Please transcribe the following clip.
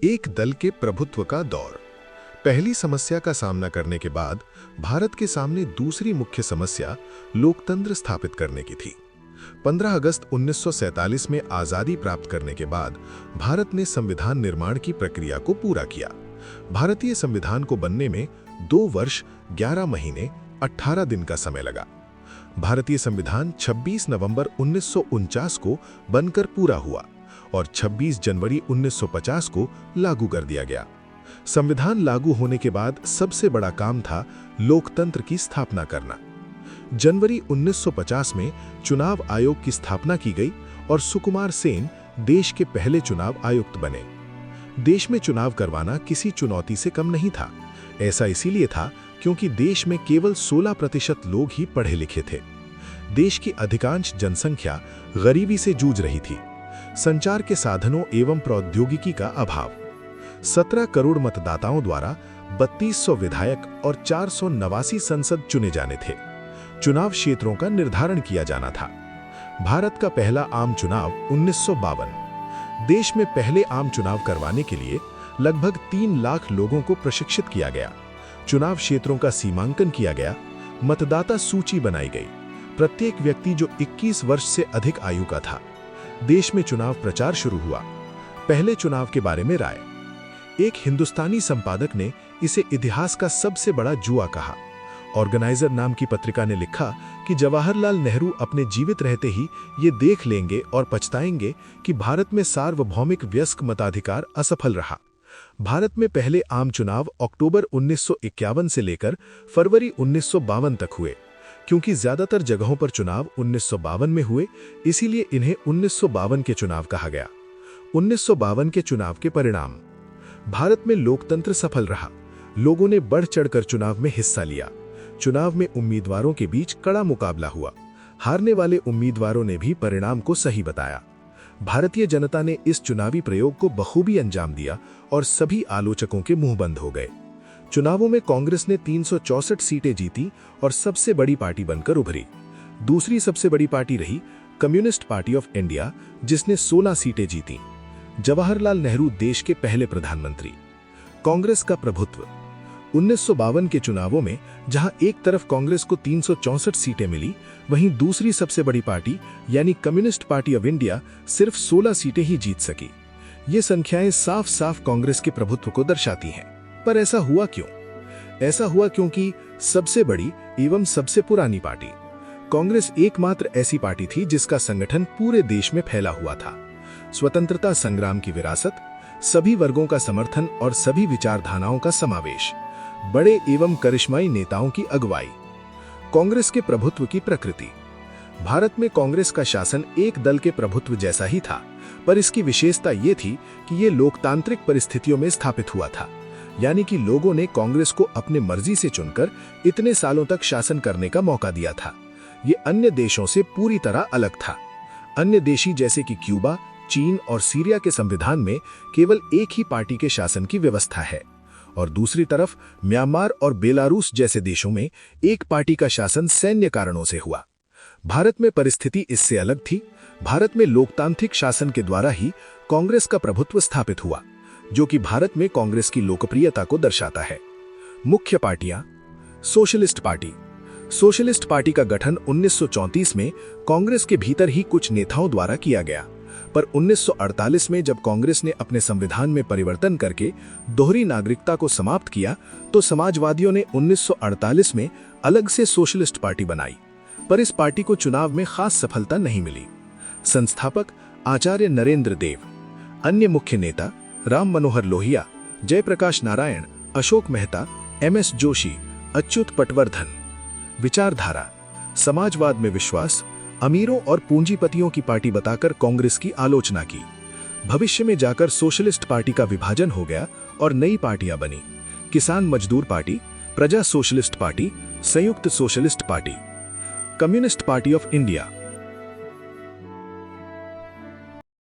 एक दल के प्रभुत्व का दौर। पहली समस्या का सामना करने के बाद भारत के सामने दूसरी मुख्य समस्या लोकतंत्र स्थापित करने की थी। 15 अगस्त 1947 में आजादी प्राप्त करने के बाद भारत ने संविधान निर्माण की प्रक्रिया को पूरा किया। भारतीय संविधान को बनने में 2 वर्ष 11 महीने 18 दिन का समय लगा। भारतीय संविधान 26 नवंबर 1949 को बनकर पूरा हुआ और 26 जनवरी 1950 को लागू कर दिया गया। संविधान लागू होने के बाद सबसे बड़ा काम था लोकतंत्र की स्थापना करना। जनवरी 1950 में चुनाव आयोग की स्थापना की गई और सुकुमार सेन देश के पहले चुनाव आयुक्त बने। देश में चुनाव करवाना किसी चुनौती से कम नहीं था। ऐसा इसीलिए था क्योंकि देश में केवल 16% लोग ही पढ़े लिखे थे। देश की अधिकांश जनसंख्या गरीबी से जूझ रही थी। संचार के साधनों एवं प्रौद्योगिकी का अभाव। 17 करोड़ मतदाताओं द्वारा 3200 विधायक और 489 संसद चुने जाने थे। चुनाव क्षेत्रों का निर्धारण किया जाना था। भारत का पहला आम चुनाव 1952। देश में पहले आम चुनाव करवाने के लिए लगभग 3 लाख लोगों को प्रशिक्षित किया गया। चुनाव क्षेत्रों का सीमांकन किया गया। मतदाता सूची बनाई गई। प्रत्येक व्यक्ति जो 21 वर्ष से अधिक आयु का था। देश में चुनाव प्रचार शुरू हुआ। पहले चुनाव के बारे में राय। एक हिंदुस्तानी संपादक ने इसे इतिहास का सबसे बड़ा जुआ कहा। ऑर्गेनाइजर नाम की पत्रिका ने लिखा कि जवाहरलाल नेहरू अपने जीवित रहते ही ये देख लेंगे और पछताएंगे कि भारत में सार्वभौमिक वयस्क मताधिकार असफल रहा। भारत में पहले आम चुनाव अक्टूबर 1951 से लेकर फरवरी 1952 तक हुए। क्योंकि ज्यादातर जगहों पर चुनाव 1952 में हुए, इसीलिए इन्हें 1952 के चुनाव कहा गया। 1952 के चुनाव के परिणाम। भारत में लोकतंत्र सफल रहा। लोगों ने बढ़ चढ़कर चुनाव में हिस्सा लिया। चुनाव में उम्मीदवारों के बीच कड़ा मुकाबला हुआ। हारने वाले उम्मीदवारों ने भी परिणाम को सही बताया। भारतीय जनता ने इस चुनावी प्रयोग को बखूबी अंजाम दिया और सभी आलोचकों के मुंह बंद हो गए। चुनावों में कांग्रेस ने 364 सीटें जीती और सबसे बड़ी पार्टी बनकर उभरी। दूसरी सबसे बड़ी पार्टी रही कम्युनिस्ट पार्टी ऑफ इंडिया, जिसने 16 सीटें जीती। जवाहरलाल नेहरू देश के पहले प्रधानमंत्री। कांग्रेस का प्रभुत्व। 1952 के चुनावों में जहां एक तरफ कांग्रेस को 364 सीटें मिली, वहीं दूसरी सबसे बड़ी पार्टी यानी कम्युनिस्ट पार्टी ऑफ इंडिया सिर्फ 16 सीटें ही जीत सकी। ये संख्याएं साफ साफ कांग्रेस के प्रभुत्व को दर्शाती हैं। पर ऐसा हुआ क्यों? ऐसा हुआ क्योंकि सबसे बड़ी एवं सबसे पुरानी पार्टी कांग्रेस एकमात्र ऐसी पार्टी थी जिसका संगठन पूरे देश में फैला हुआ था। स्वतंत्रता संग्राम की विरासत, सभी वर्गों का समर्थन और सभी विचारधाराओं का समावेश, बड़े एवं करिश्माई नेताओं की अगुवाई। कांग्रेस के प्रभुत्व की प्रकृति। भारत में कांग्रेस का शासन एक दल के प्रभुत्व जैसा ही था, पर इसकी विशेषता ये थी कि ये लोकतांत्रिक परिस्थितियों में स्थापित हुआ था। यानी कि लोगों ने कांग्रेस को अपने मर्जी से चुनकर इतने सालों तक शासन करने का मौका दिया था। ये अन्य देशों से पूरी तरह अलग था। अन्य देशी जैसे कि क्यूबा, चीन और सीरिया के संविधान में केवल एक ही पार्टी के शासन की व्यवस्था है, और दूसरी तरफ म्यांमार और बेलारूस जैसे देशों में एक पार्टी का शासन सैन्य कारणों से हुआ। भारत में परिस्थिति इससे अलग थी। भारत में लोकतांत्रिक शासन के द्वारा ही कांग्रेस का प्रभुत्व स्थापित हुआ, जो कि भारत में कांग्रेस की लोकप्रियता को दर्शाता है। मुख्य पार्टियां। Socialist party. सोशलिस्ट पार्टी का गठन 1934 में कांग्रेस के भीतर ही कुछ नेताओं द्वारा किया गया, पर 1948 में जब कांग्रेस ने अपने संविधान में परिवर्तन करके दोहरी नागरिकता को समाप्त किया, तो समाजवादियों ने 1948 में अलग से सोशलिस्ट पार्टी बनाई, पर इस पार्टी को चुनाव में खास सफलता नहीं मिली। संस्थापक आचार्य नरेंद्र देव। अन्य मुख्य नेता राम मनोहर लोहिया, जयप्रकाश नारायण, अशोक मेहता, MS जोशी, अच्युत पटवर्धन। विचारधारा। समाजवाद में विश्वास, अमीरों और पूंजीपतियों की पार्टी बताकर कांग्रेस की आलोचना की। भविष्य में जाकर सोशलिस्ट पार्टी का विभाजन हो गया और नई पार्टियां बनी। किसान मजदूर पार्टी, प्रजा सोशलिस्ट पार्टी, संयुक्त socialist party. Communist party of India.